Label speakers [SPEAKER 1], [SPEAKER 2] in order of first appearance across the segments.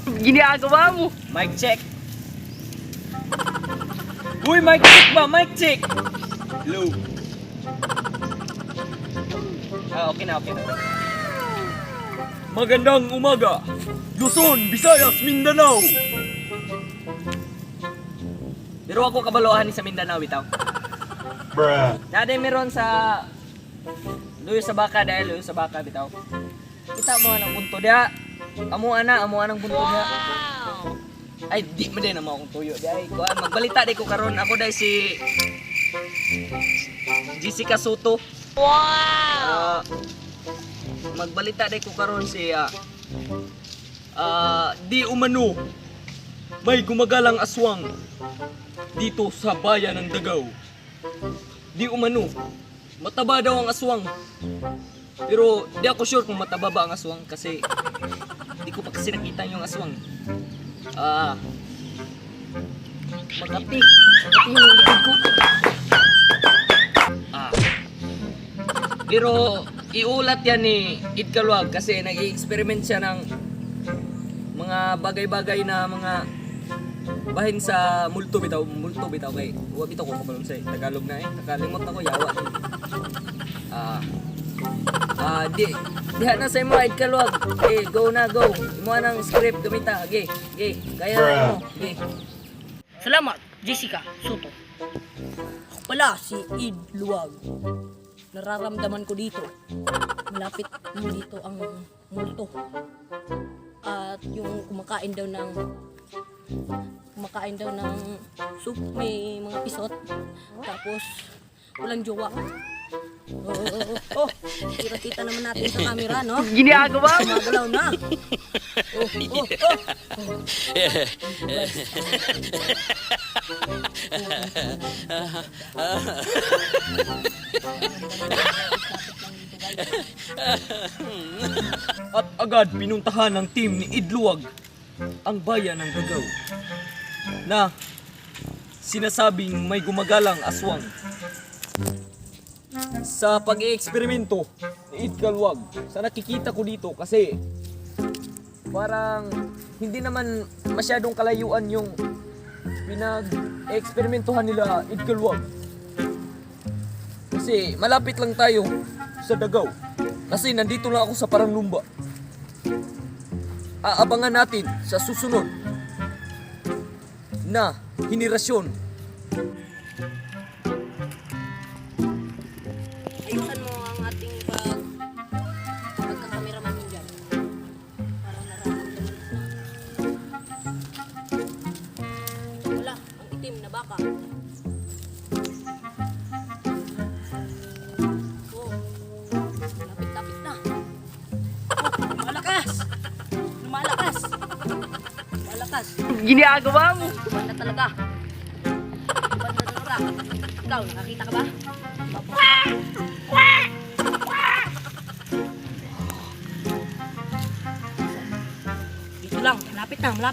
[SPEAKER 1] Ginagawa mo.
[SPEAKER 2] Mic check. Uy, mic check ba? Mic check. Hello. Okay na. Magandang umaga. Luzon, Visayas, Mindanao. Pero ako kabalohan ni sa Mindanao bitaw.
[SPEAKER 3] Bruh.
[SPEAKER 2] Dati meron sa Luyo sa Baka bitaw. Kita mo anang bunto dia. Amo anang bunto dia. Ay di man din mo akong tuyo. Di ay kuan magbalita di ko karon. Ako dai si Jessica Soto. Wow. Magbalita di ko karon si di umano may gumagalang aswang dito sa bayan ng Dagaw. Di umano mataba daw ang aswang. Pero di ako sure kung mataba ba ang aswang kasi di ko pa kasi nakita yung aswang. Magkapi yung likod ko. Pero iulat yan ni Idkalwag kasi nag-i-experiment siya ng mga bagay-bagay na mga bahin sa multo bitaw kay wa bitaw ko kabalon sa Tagalog na nakalimot na ko yawa diha na sa imo Idkalwag go imo nang script gamita kaya mo
[SPEAKER 1] Salamat, Jessica Soto. Ako pala si Id Luwag. Nararamdaman ko dito. Malapit lang dito ang multo. At yung kumakain daw ng soup, may mga pisot. Tapos walang jowa. Kita naman natin sa camera, no?
[SPEAKER 2] ginagawa mo
[SPEAKER 1] Gumagalaw na.
[SPEAKER 2] At agad pinuntahan ng team ni Idluwag ang bayan ng Dagaw na sinasabing may gumagalang aswang. Sa pag-i-eksperimento ni Idkalwag, sa nakikita ko dito kasi parang hindi naman masyadong kalayuan yung pinag-eksperimentuhan nila Idkalwag. Kasi malapit lang tayo sa Dagaw. Kasi nandito lang ako sa Paranlumba. Aabangan natin sa susunod na henerasyon.
[SPEAKER 1] Ayusan mo ang ating pagkakameraman mo dyan. Parang nararamdaman na. Wala, ang itim na baka. Lapit na. Lumalakas.
[SPEAKER 2] Ginagawa mo
[SPEAKER 1] Banda talaga. Ikaw, nakakita ka ba? Dito lang, malapit na.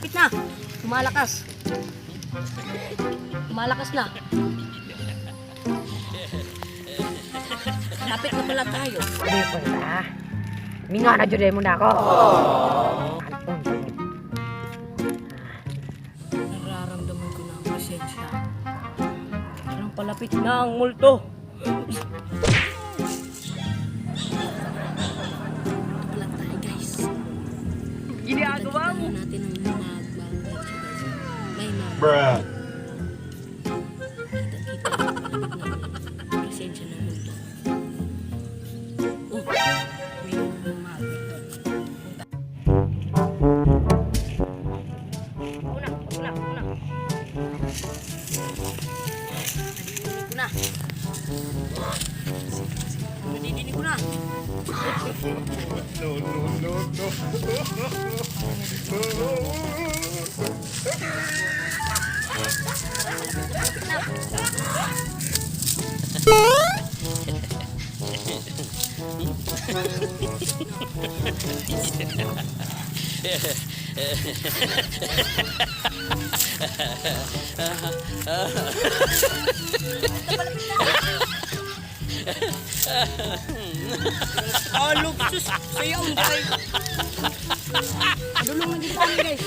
[SPEAKER 1] Lumalakas na. Lapit na pala tayo.
[SPEAKER 4] Hindi po na. Mingo na jude mo na ako.
[SPEAKER 1] Nararamdaman ko na ang presensya. Parang palapit na ang multo. Talag tayo guys.
[SPEAKER 2] ginagawa mo
[SPEAKER 1] Natin ang may
[SPEAKER 3] Bruh.
[SPEAKER 1] presensya ng multo. May mag. Nadidinig ko na. Alok, sus! Sayaw mo kayo! Dulong na dito kami, guys!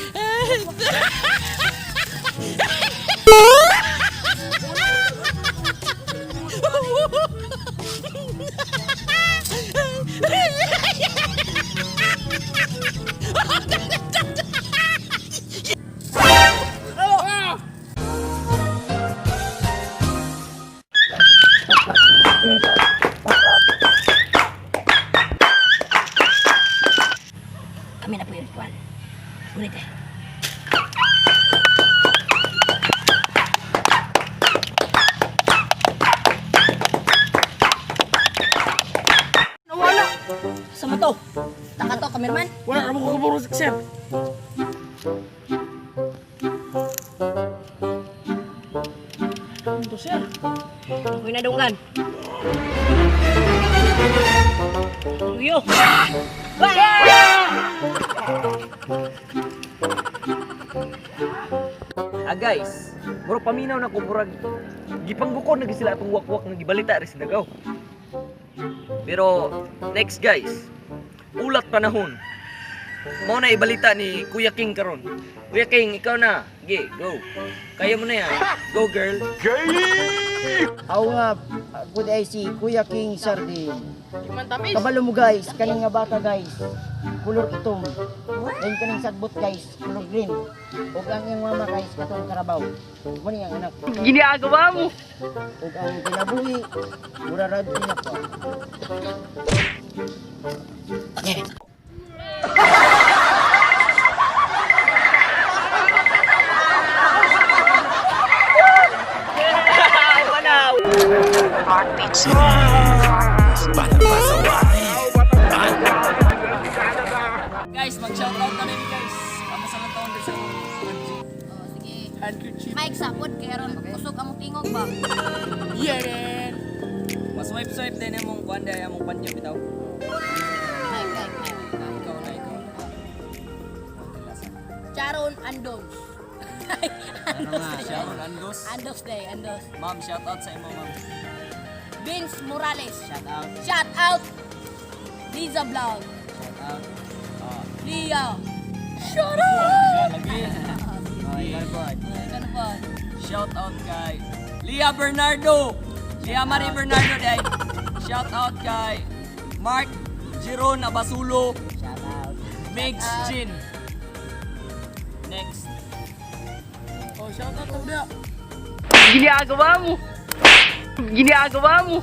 [SPEAKER 1] Kami na po yung ritual. Ulit eh. Nawala! Sama to? Taka to, kamerman?
[SPEAKER 5] Wala ka mo kaburo, sir. Ano to, sir?
[SPEAKER 1] Huwag na dunggan. Uyo!
[SPEAKER 2] Guys, muro paminaw na ko murag gipanggukon na sila atong wakwak nga gibalita rin sa Dagaw. Pero next guys, ulat panahon. Mao na ibalita ni Kuya King karon. Kuya King, ikaw na. Ge, go. Kaya mo na yan. Go girl.
[SPEAKER 5] Ako nga, good ay si Kuya King Sardin. Kabalo mo guys, kaning nga bata guys. Kulor itom. Then kaning sagbot guys, kulor green. Ug ang iyang mama guys, katong karabaw. Muni ang anak.
[SPEAKER 4] Ginagawa mo.
[SPEAKER 5] Ug ang kinabuhi, mura rad niya po.
[SPEAKER 2] Guys, mag-shoutout na rin guys. Kamusta taon din sa
[SPEAKER 1] Sige.
[SPEAKER 5] Handkerchief.
[SPEAKER 1] Mike, sapod, kaya ron kusog among tingog ba?
[SPEAKER 5] Yeah!
[SPEAKER 2] mas swipe din yung mong kuanda yung mong panyo bitaw.
[SPEAKER 1] Mike.
[SPEAKER 2] Ikaw na.
[SPEAKER 1] Charon Andos.
[SPEAKER 2] Ano nga, Sharon Andos.
[SPEAKER 1] Andos day, Andos.
[SPEAKER 2] Ma'am, shoutout sa imo ma'am.
[SPEAKER 1] Vince Morales.
[SPEAKER 2] Shout out.
[SPEAKER 1] Shout out. Liza Vlog.
[SPEAKER 2] Shout out.
[SPEAKER 1] Lia. Shout out.
[SPEAKER 2] Lagi.
[SPEAKER 1] Ganun po.
[SPEAKER 2] Shout out kay Lia Bernardo. Lia Marie Bernardo day. Shout out kay Mark Giron Abasulo.
[SPEAKER 5] Shout out.
[SPEAKER 2] Megs Chin. Next.
[SPEAKER 5] Oh, shout out to dia.
[SPEAKER 4] Ginagawa mo. Ginagawa mo.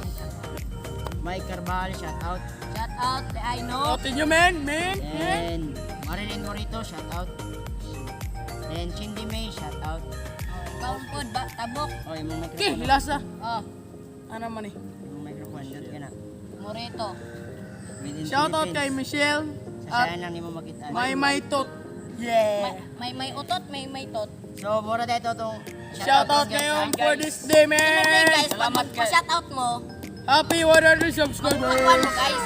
[SPEAKER 5] Mike Carbal, shout out.
[SPEAKER 1] Shout out. I know.
[SPEAKER 5] Tinyo man. And Marilyn Morito, shout out. And Cindy May, shout out.
[SPEAKER 1] Kaun po ba? Tabok.
[SPEAKER 5] Oh, yung mga
[SPEAKER 6] Okay,
[SPEAKER 5] microphone.
[SPEAKER 6] hilasa.
[SPEAKER 1] Oh.
[SPEAKER 6] Ano man eh.
[SPEAKER 5] Yung microphone, dot ka na.
[SPEAKER 1] Moreto.
[SPEAKER 5] Within
[SPEAKER 6] Shout out kay
[SPEAKER 5] Philippines.
[SPEAKER 6] Michelle.
[SPEAKER 5] Sasayang lang ni mo makita.
[SPEAKER 6] May tot. Yeah.
[SPEAKER 1] May utot, may tot.
[SPEAKER 5] So, mura tayo itong
[SPEAKER 6] Shout out ngayon for this day,
[SPEAKER 1] Anyway
[SPEAKER 6] man.
[SPEAKER 1] guys, pag
[SPEAKER 2] Salamat, guys.
[SPEAKER 1] shout out mo,
[SPEAKER 6] Happy 100
[SPEAKER 1] magpakuan
[SPEAKER 6] subscribers.
[SPEAKER 1] mo guys.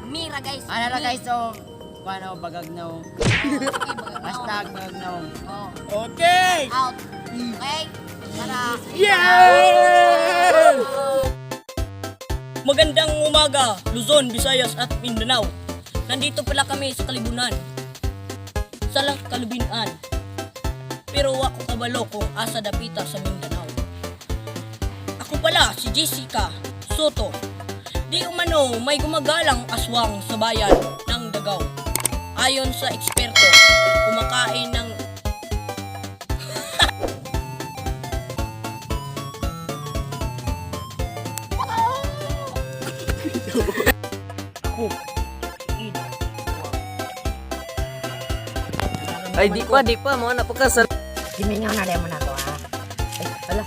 [SPEAKER 1] Mira guys.
[SPEAKER 5] Ano na
[SPEAKER 1] Me.
[SPEAKER 5] guys, so, paano, bagagnaw.
[SPEAKER 1] Oh, sige, bagag na.
[SPEAKER 5] Hashtag bagagnaw.
[SPEAKER 1] Oh,
[SPEAKER 6] Okay.
[SPEAKER 1] out. Okay? Para
[SPEAKER 6] Yeah!
[SPEAKER 1] Magandang umaga, Luzon, Visayas at Mindanao. Nandito pala kami sa Kalibunan. Sa Kalubinaan. Pero ako kabalo kung asa dapita sa Mindanao. Ako pala si Jessica Soto. Di umano may gumagalang aswang sa bayan ng Dagaw. Ayon sa eksperto, kumakain ng
[SPEAKER 2] Ay, di pa. Mga napakasal.
[SPEAKER 4] Gimingaw na rin mo na ako, ha? Ay, ala.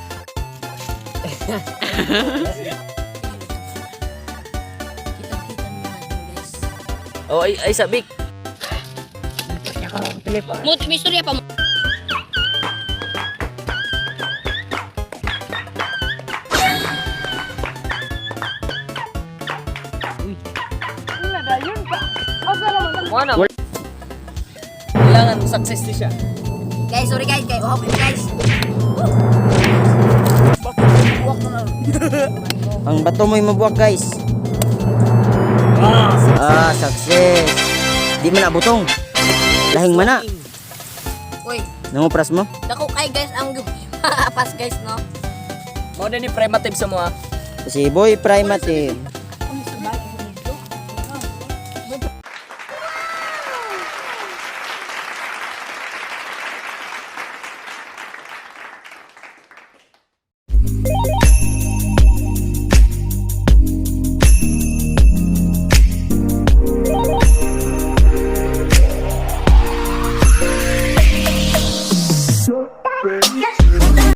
[SPEAKER 1] Kita-kita mo na guys.
[SPEAKER 2] Oh, ay sabik.
[SPEAKER 4] Kaya ko ang telepon.
[SPEAKER 1] May istorya pa mo.
[SPEAKER 2] Mana? Kailangan success di siya.
[SPEAKER 1] Guys, sorry guys, kay uhap guys. Buwak na lang.
[SPEAKER 5] Ang bato mo'y mabuwak guys. Success. Di man abutong. Lahing mana.
[SPEAKER 1] Uy,
[SPEAKER 5] Nangupras mo?
[SPEAKER 1] dako kay guys ang pas guys no.
[SPEAKER 2] Mao din ni primitive sa mga.
[SPEAKER 5] Si Boy Primative.